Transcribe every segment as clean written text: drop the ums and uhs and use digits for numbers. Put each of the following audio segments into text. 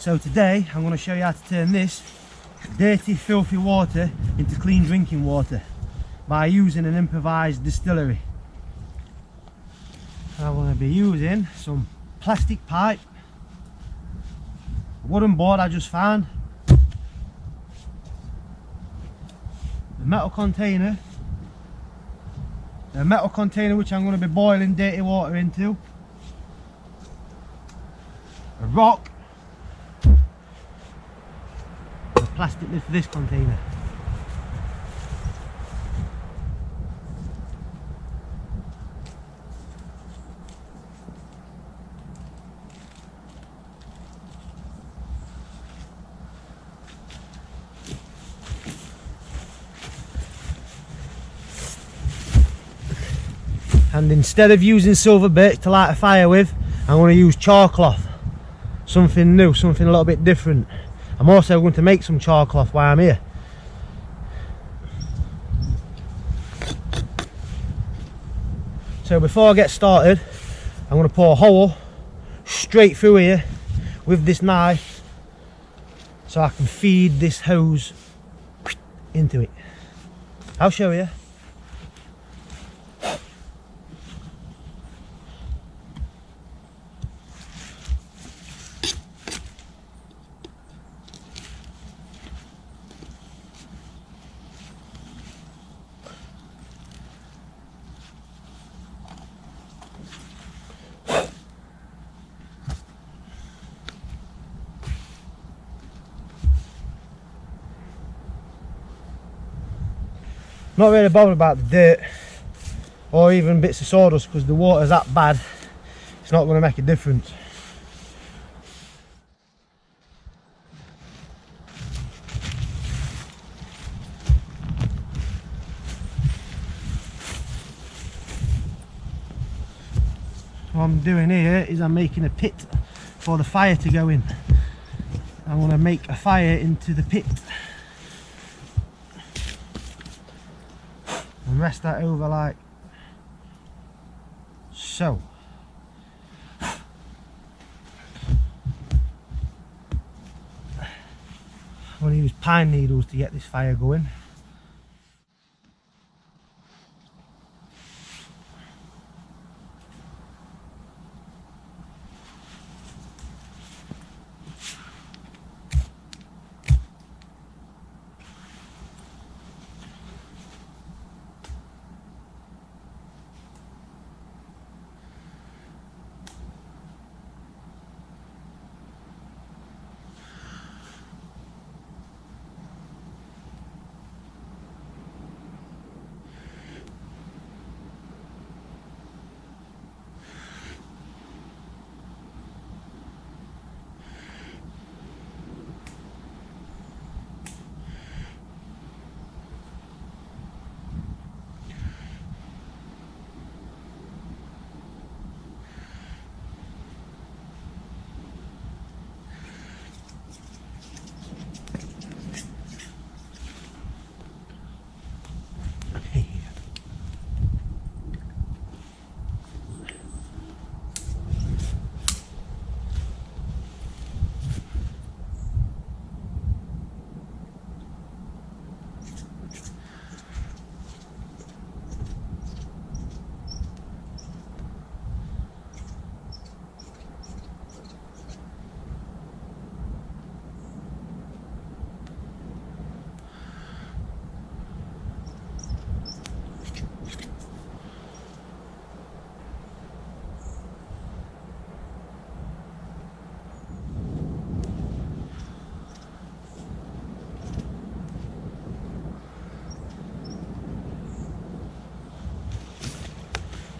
So today I'm going to show you how to turn this dirty, filthy water into clean drinking water by using an improvised distillery. I'm going to be using some plastic pipe, a wooden board I just found, the metal container which I'm going to be boiling dirty water into, a rock, the plastic lid for this container. And instead of using silver birch to light a fire with, I'm going to use char cloth. Something new, something a little bit different. I'm also going to make some char cloth while I'm here. So before I get started, I'm going to pour a hole straight through here with this knife so I can feed this hose into it. I'll show you. Not really bothered about the dirt or even bits of sawdust because the water's that bad, it's not going to make a difference. What I'm doing here is I'm making a pit for the fire to go in. I'm going to make a fire into the pit and rest that over like so. I'm going to use pine needles to get this fire going.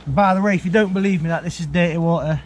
By the way, if you don't believe me that this is dirty water,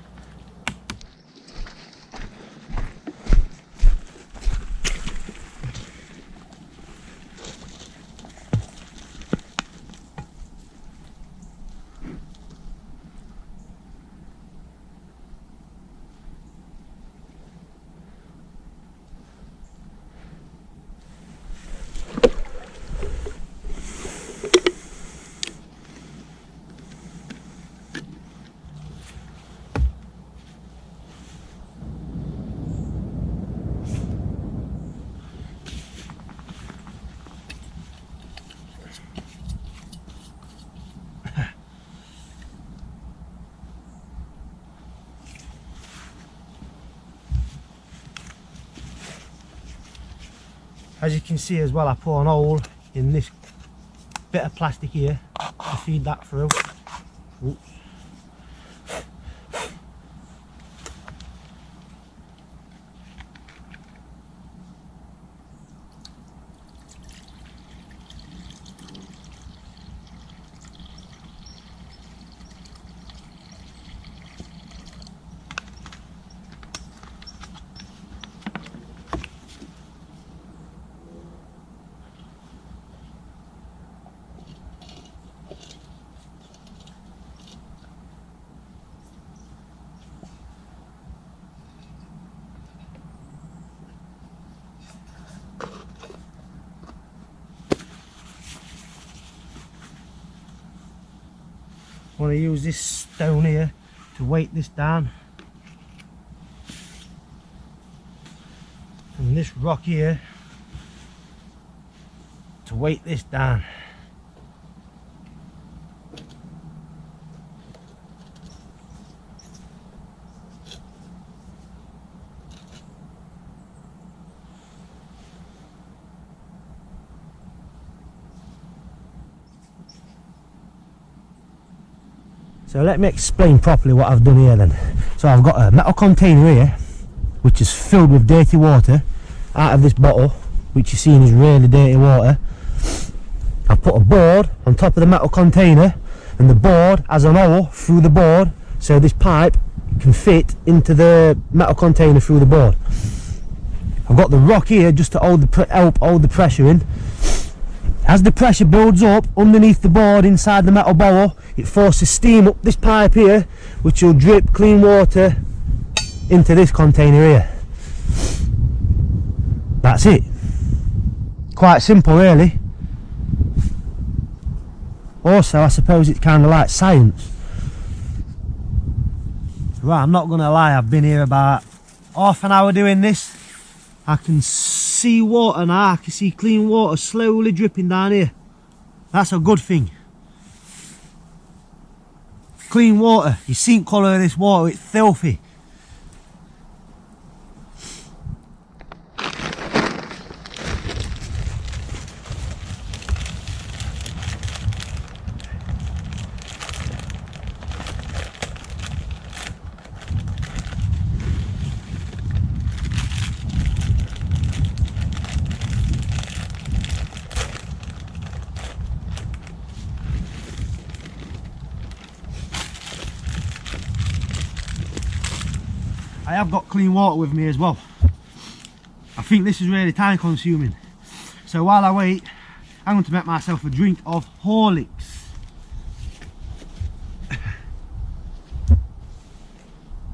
As you can see as well, I put an hole in this bit of plastic here to feed that through. Oops. I want to use this stone here to weight this down, and this rock here to weight this down. So let me explain properly what I've done here then. So I've got a metal container here which is filled with dirty water out of this bottle, which you're seeing is really dirty water. I've put a board on top of the metal container, and the board has an hole through the board so this pipe can fit into the metal container through the board. I've got the rock here just to help hold the pressure in. As the pressure builds up underneath the board inside the metal bowl, it forces steam up this pipe here, which will drip clean water into this container here. That's it. Quite simple really. Also, I suppose it's kind of like science. Right, I'm not going to lie, I've been here about half an hour doing this. I can see water now, I can see clean water slowly dripping down here. That's a good thing. Clean water. You see the colour of this water, it's filthy. I have got clean water with me as well. I think this is really time consuming. So while I wait, I'm going to make myself a drink of Horlicks.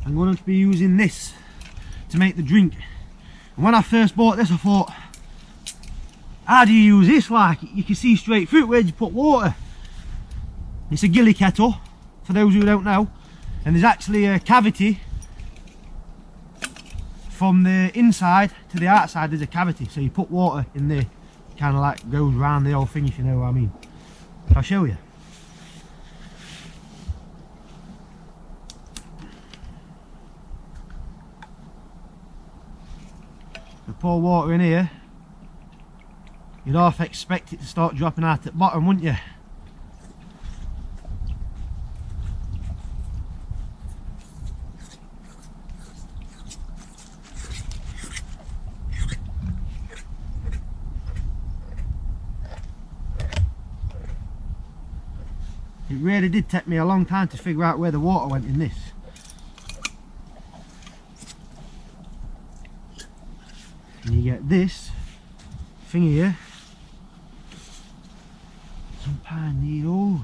I'm going to be using this to make the drink. And when I first bought this, I thought, how do you use this? Like, you can see straight through it. Where'd you put water? It's a Ghillie kettle, for those who don't know. And there's actually a cavity. From the inside to the outside there's a cavity, so you put water in there, kind of like goes round the whole thing, if you know what I mean. I'll show you. You pour water in here, you'd half expect it to start dropping out at the bottom, wouldn't you? It really did take me a long time to figure out where the water went in this. And you get this thing here, some pine needles.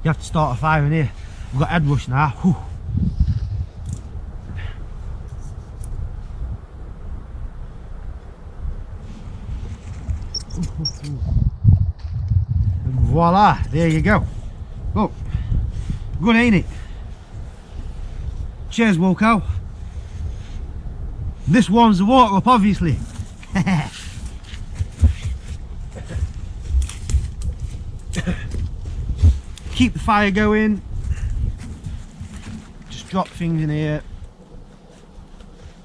You have to start a fire in here. We've got head rush now. Whew. And voila, there you go. Look, good ain't it? Cheers, Wilco. This warms the water up, obviously. Keep the fire going. Just drop things in here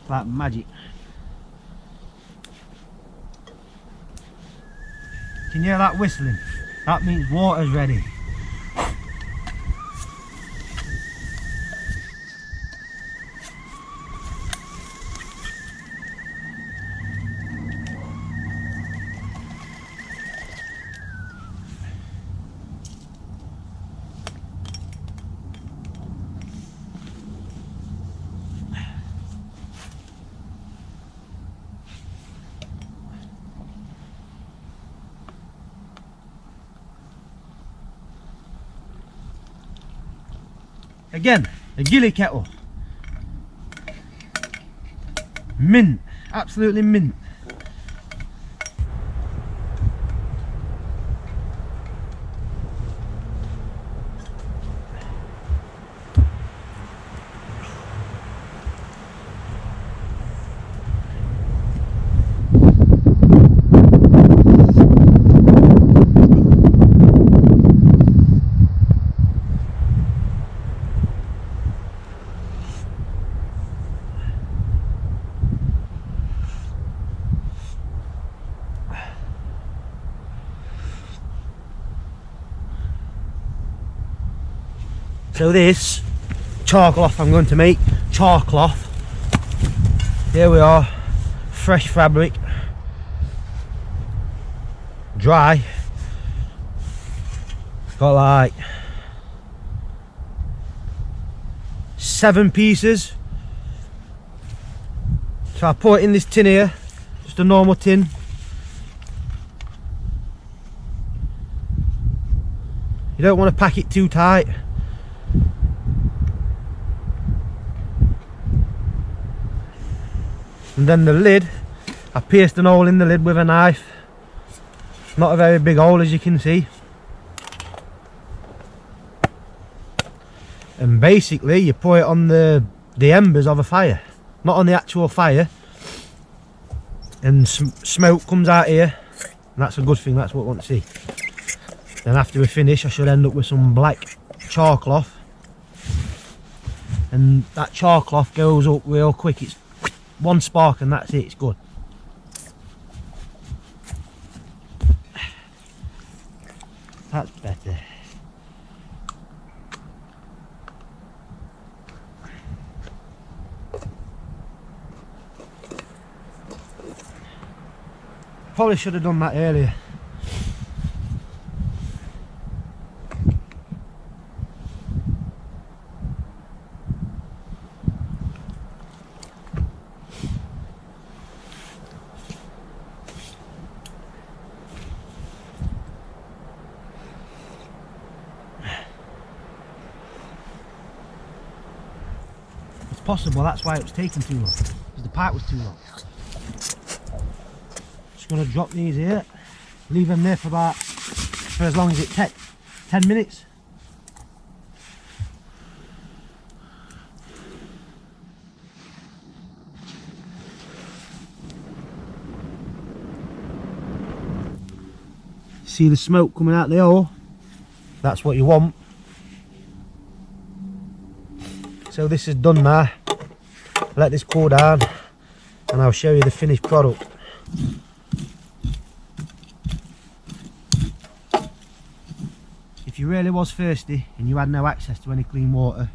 like magic. Can you hear that whistling? That means water's ready. Again, a Ghillie kettle. Mint, absolutely mint. So this char cloth I'm going to make, char cloth. Here we are, fresh fabric, dry. Got like 7 pieces. So I put it in this tin here, just a normal tin. You don't want to pack it too tight. And then the lid, I pierced an hole in the lid with a knife. Not a very big hole, as you can see. And basically you put it on the embers of a fire, not on the actual fire. And smoke comes out here, and that's a good thing, that's what we want to see. Then after we finish, I should end up with some black char cloth. And that char cloth goes up real quick. It's one spark and that's it, it's good. That's better. Probably should have done that earlier. Possible that's why it was taking too long, because the pipe was too long. Just going to drop these here, leave them there for as long as it takes, 10 minutes. See the smoke coming out the hole? That's what you want. So this is done now. Let this cool down and I'll show you the finished product. If you really was thirsty and you had no access to any clean water,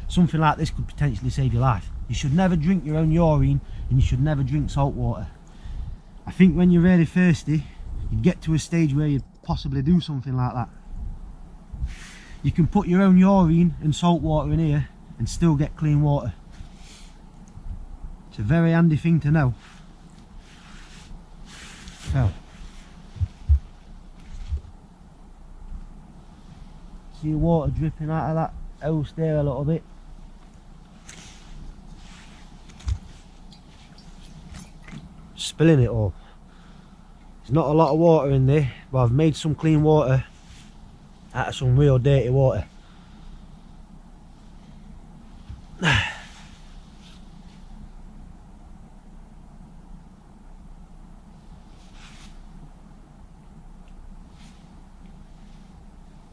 something like this could potentially save your life. You should never drink your own urine and you should never drink salt water. I think when you're really thirsty, you get to a stage where you'd possibly do something like that. You can put your own urine and salt water in here and still get clean water. It's a very handy thing to know. So, see water dripping out of that hose there a little bit. Spilling it all. There's not a lot of water in there, but I've made some clean water out of some real dirty water.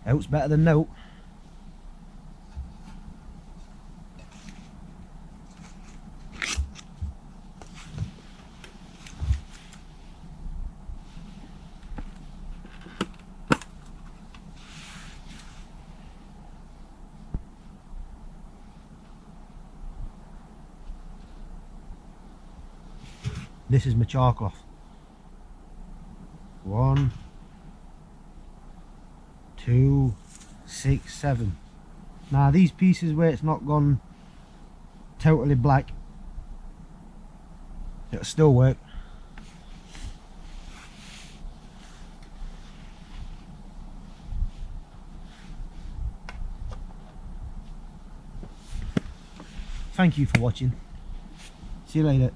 Out's better than no. This is my char cloth. 1, 2, 6, 7. Now these pieces where it's not gone totally black, it'll still work. Thank you for watching. See you later.